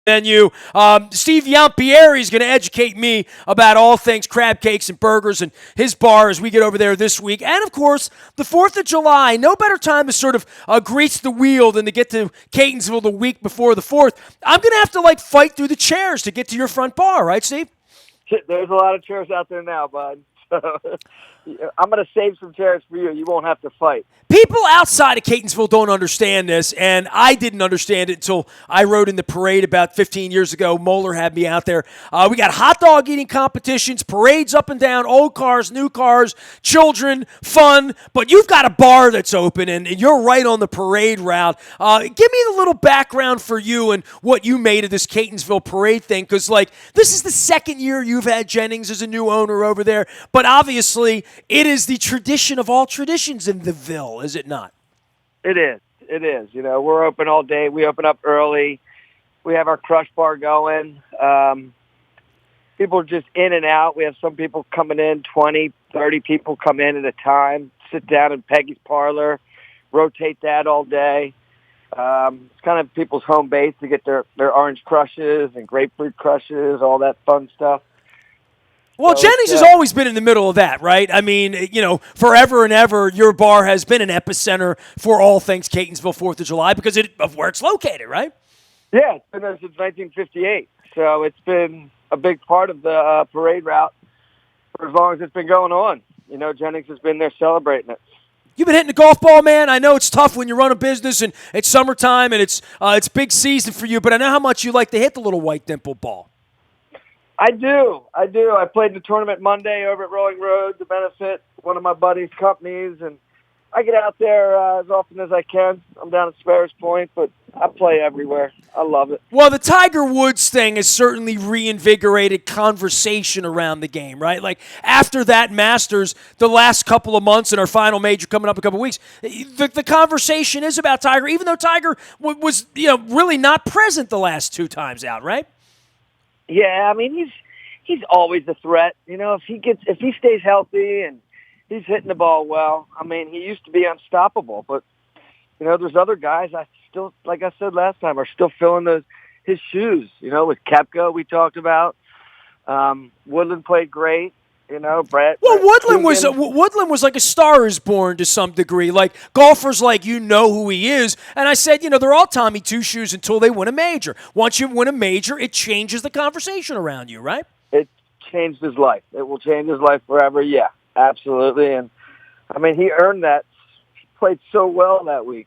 menu. Steve Yampieri is going to educate me about all things crab cakes and burgers and his bar as we get over there this week. And, of course, the 4th of July. No better time to sort of grease the wheel than to get to Catonsville the week before the 4th. I'm going to have to, fight through the chairs to get to your front bar, right, Steve? There's a lot of chairs out there now, bud. So I'm going to save some chairs for you. You won't have to fight. People outside of Catonsville don't understand this, and I didn't understand it until I rode in the parade about 15 years ago. Moeller had me out there. We got hot dog eating competitions, parades up and down, old cars, new cars, children, fun. But you've got a bar that's open, and you're right on the parade route. Give me a little background for you and what you made of this Catonsville parade thing, because, this is the second year you've had Jennings as a new owner over there. But obviously, it is the tradition of all traditions in the Ville, is it not? It is. It is. We're open all day. We open up early. We have our crush bar going. People are just in and out. We have some people coming in, 20, 30 people come in at a time, sit down in Peggy's parlor, rotate that all day. It's kind of people's home base to get their orange crushes and grapefruit crushes, all that fun stuff. Well, so Jennings has always been in the middle of that, right? I mean, forever and ever, your bar has been an epicenter for all things Catonsville 4th of July because of where it's located, right? Yeah, it's been there since 1958. So it's been a big part of the parade route for as long as it's been going on. Jennings has been there celebrating it. You've been hitting the golf ball, man. I know it's tough when you run a business and it's summertime and it's big season for you, but I know how much you like to hit the little white dimple ball. I do. I played in the tournament Monday over at Rolling Road to benefit one of my buddies' companies, and I get out there as often as I can. I'm down at Sparrows Point, but I play everywhere. I love it. Well, the Tiger Woods thing has certainly reinvigorated conversation around the game, right? After that Masters, the last couple of months and our final major coming up in a couple of weeks, the conversation is about Tiger, even though Tiger was really not present the last two times out, right? Yeah, I mean he's always a threat. If he stays healthy and he's hitting the ball well, I mean he used to be unstoppable. But there's other guys I still, like I said last time, are still filling his shoes. With Koepka we talked about. Woodland played great. Brett. Well, Woodland was like a Star is Born to some degree. Golfers know who he is. And I said, they're all Tommy Two Shoes until they win a major. Once you win a major, it changes the conversation around you, right? It changed his life. It will change his life forever. Yeah, absolutely. And I mean, he earned that. He played so well that week.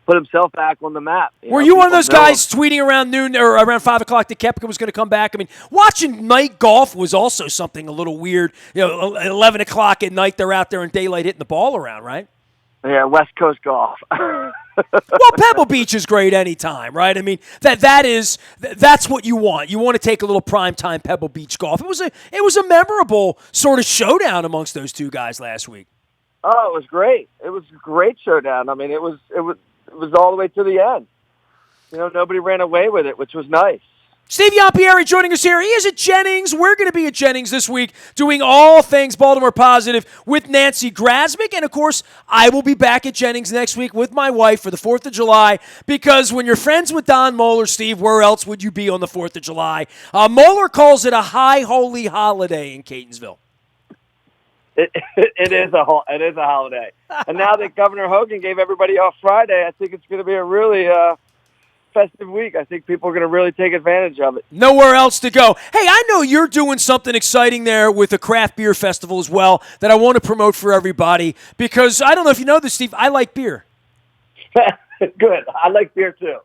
Put himself back on the map. Were you one of those guys tweeting around noon or around 5 o'clock that Koepka was going to come back? I mean, watching night golf was also something a little weird. 11 o'clock at night, they're out there in daylight hitting the ball around, right? Yeah, West Coast golf. Well, Pebble Beach is great anytime, right? I mean, that's what you want. You want to take a little primetime Pebble Beach golf. It was a memorable sort of showdown amongst those two guys last week. Oh, it was great. It was a great showdown. I mean, it was all the way to the end. Nobody ran away with it, which was nice. Steve Yampieri joining us here. He is at Jennings. We're going to be at Jennings this week doing all things Baltimore Positive with Nancy Grasmick. And, of course, I will be back at Jennings next week with my wife for the 4th of July because when you're friends with Don Moeller, Steve, where else would you be on the 4th of July? Moeller calls it a high holy holiday in Catonsville. It is a holiday. And now that Governor Hogan gave everybody off Friday, I think it's going to be a really festive week. I think people are going to really take advantage of it. Nowhere else to go. Hey, I know you're doing something exciting there with the craft beer festival as well that I want to promote for everybody because I don't know if you know this, Steve, I like beer. Good. I like beer too.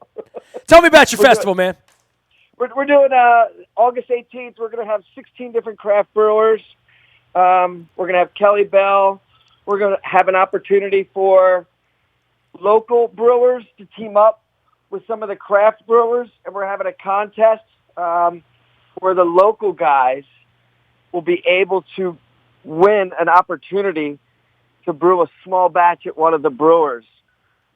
Tell me about your festival, man. We're doing August 18th. We're going to have 16 different craft brewers. We're going to have Kelly Bell. We're going to have an opportunity for local brewers to team up with some of the craft brewers, and we're having a contest where the local guys will be able to win an opportunity to brew a small batch at one of the brewers.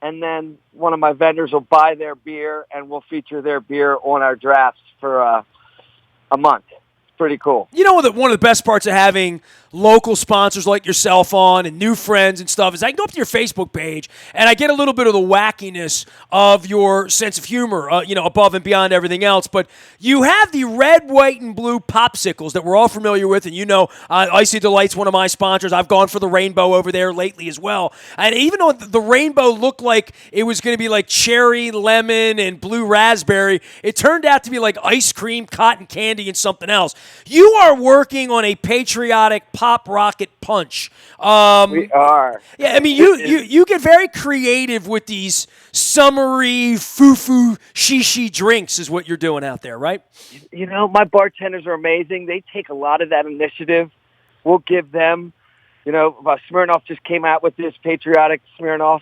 And then one of my vendors will buy their beer, and we'll feature their beer on our drafts for a month. pretty cool. You know what? One of the best parts of having local sponsors like yourself on and new friends and stuff is I can go up to your Facebook page and I get a little bit of the wackiness of your sense of humor, above and beyond everything else. But you have the red, white, and blue popsicles that we're all familiar with, and Icy Delight's one of my sponsors. I've gone for the rainbow over there lately as well. And even though the rainbow looked like it was going to be like cherry, lemon, and blue raspberry, it turned out to be like ice cream, cotton candy, and something else. You are working on a patriotic pop rocket punch. We are. Yeah, I mean, you get very creative with these summery, foo-foo, she drinks is what you're doing out there, right? My bartenders are amazing. They take a lot of that initiative. We'll give them, Smirnoff just came out with this patriotic Smirnoff,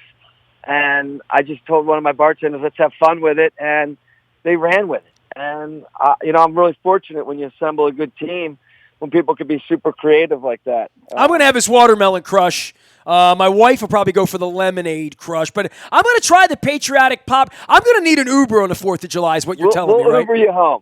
and I just told one of my bartenders, let's have fun with it, and they ran with it. And, I'm really fortunate when you assemble a good team when people can be super creative like that. I'm going to have this watermelon crush. My wife will probably go for the lemonade crush, but I'm going to try the patriotic pop. I'm going to need an Uber on the 4th of July is what you're telling me, right? We'll Uber you home.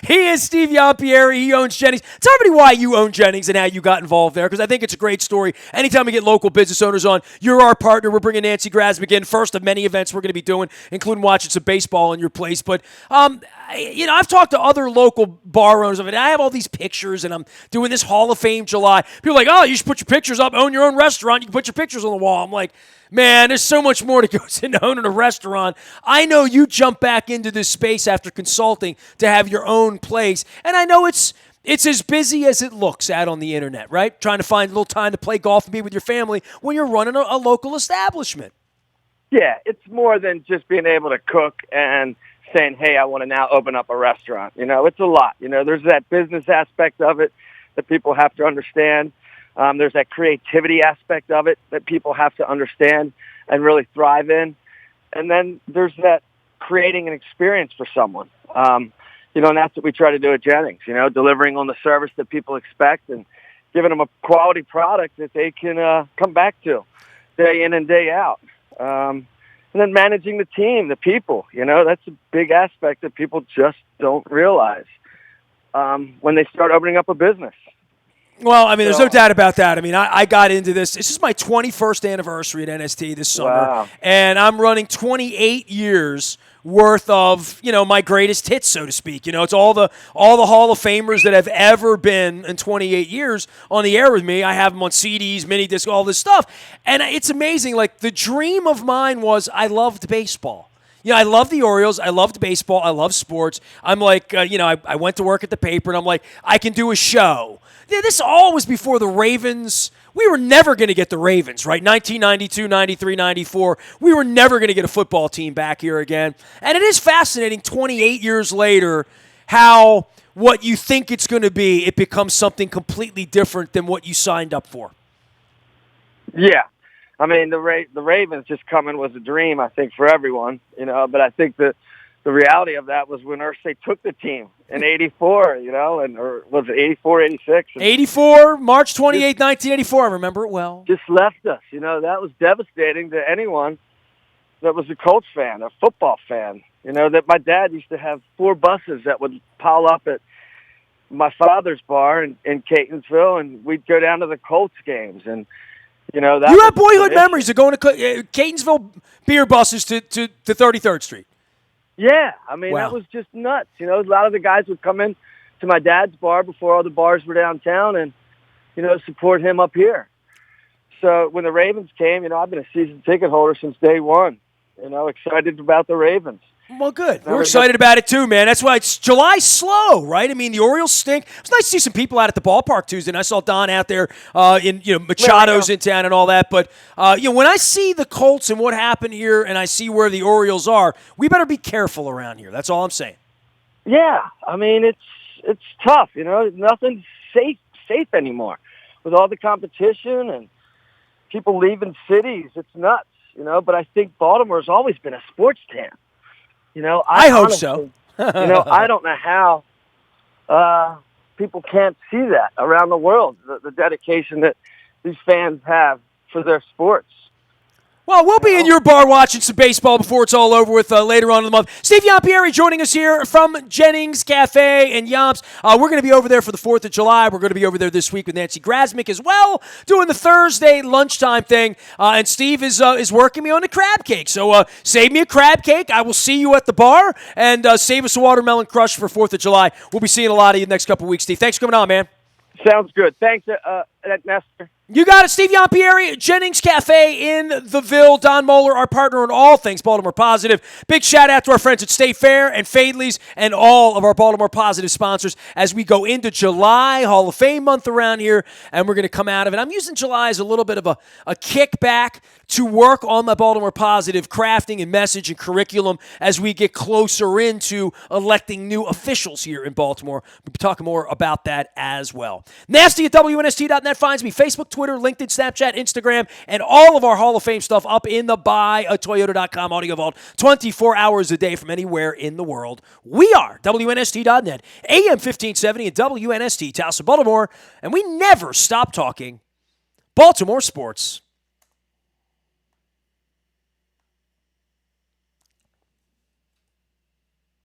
He is Steve Yampieri. He owns Jennings. Tell everybody why you own Jennings and how you got involved there, because I think it's a great story. Anytime we get local business owners on, you're our partner. We're bringing Nancy Grasmick in, first of many events we're going to be doing, including watching some baseball in your place. But, I've talked to other local bar owners of it. I have all these pictures, and I'm doing this Hall of Fame July. People are like, oh, you should put your pictures up, own your own restaurant. You can put your pictures on the wall. I'm like, man, there's so much more that goes into owning a restaurant. I know you jump back into this space after consulting to have your own place, and I know it's as busy as it looks out on the internet, right? Trying to find a little time to play golf and be with your family when you're running a local establishment. Yeah, it's more than just being able to cook and saying, hey, I want to now open up a restaurant. It's a lot. There's that business aspect of it that people have to understand. There's that creativity aspect of it that people have to understand and really thrive in. And then there's that creating an experience for someone. And that's what we try to do at Jennings, delivering on the service that people expect and giving them a quality product that they can come back to day in and day out. And then managing the team, the people, that's a big aspect that people just don't realize when they start opening up a business. Well, I mean, there's no doubt about that. I mean, I got into this. This is my 21st anniversary at NST this summer, wow. And I'm running 28 years worth of, my greatest hits, so to speak. It's all the Hall of Famers that have ever been in 28 years on the air with me. I have them on CDs, mini discs, all this stuff. And it's amazing. Like, the dream of mine was I loved baseball. I love the Orioles. I loved baseball. I love sports. I'm like, I went to work at the paper, and I'm like, I can do a show. This all was before the Ravens. We were never going to get the Ravens, right? 1992, 93, 94. We were never going to get a football team back here again. And it is fascinating 28 years later how what you think it's going to be, it becomes something completely different than what you signed up for. Yeah. I mean, the Ravens just coming was a dream, I think, for everyone, but I think that the reality of that was when Irsay took the team in 84, or was it 84, 86? 84, March 28, 1984. I remember it well. Just left us. That was devastating to anyone that was a Colts fan, a football fan. That my dad used to have 4 buses that would pile up at my father's bar in Catonsville, and we'd go down to the Colts games. And, that you have boyhood memories of going to Catonsville beer buses to 33rd Street. Yeah, I mean, Wow. That was just nuts. A lot of the guys would come in to my dad's bar before all the bars were downtown and, support him up here. So when the Ravens came, I've been a season ticket holder since day one, excited about the Ravens. Well, good. We're excited about it too, man. That's why it's July slow, right? I mean, the Orioles stink. It was nice to see some people out at the ballpark Tuesday, and I saw Don out there in Machado's in town and all that. But when I see the Colts and what happened here, and I see where the Orioles are, we better be careful around here. That's all I'm saying. Yeah, I mean it's tough. Nothing's safe anymore with all the competition and people leaving cities. It's nuts, But I think Baltimore's always been a sports town. I hope so. I don't know how people can't see that around the world, the dedication that these fans have for their sports. Well, we'll be in your bar watching some baseball before it's all over with later on in the month. Steve Yampieri joining us here from Jennings Cafe and Yomps. We're going to be over there for the 4th of July. We're going to be over there this week with Nancy Grasmick as well, doing the Thursday lunchtime thing. And Steve is working me on a crab cake. So save me a crab cake. I will see you at the bar. And save us a watermelon crush for 4th of July. We'll be seeing a lot of you the next couple of weeks, Steve. Thanks for coming on, man. Sounds good. Thanks, Nestor. You got it. Steve Yampieri, Jennings Cafe in the Ville. Don Moeller, our partner on all things Baltimore Positive. Big shout out to our friends at State Fair and Fadley's and all of our Baltimore Positive sponsors as we go into July, Hall of Fame month around here, and we're going to come out of it. I'm using July as a little bit of a kickback to work on my Baltimore Positive crafting and message and curriculum as we get closer into electing new officials here in Baltimore. We'll be talking more about that as well. Nasty at WNST.net finds me. Facebook, Twitter, LinkedIn, Snapchat, Instagram, and all of our Hall of Fame stuff up in the buyatoyota.com audio vault 24 hours a day from anywhere in the world. We are WNST.net, AM 1570 and WNST, Towson, Baltimore, and we never stop talking Baltimore sports.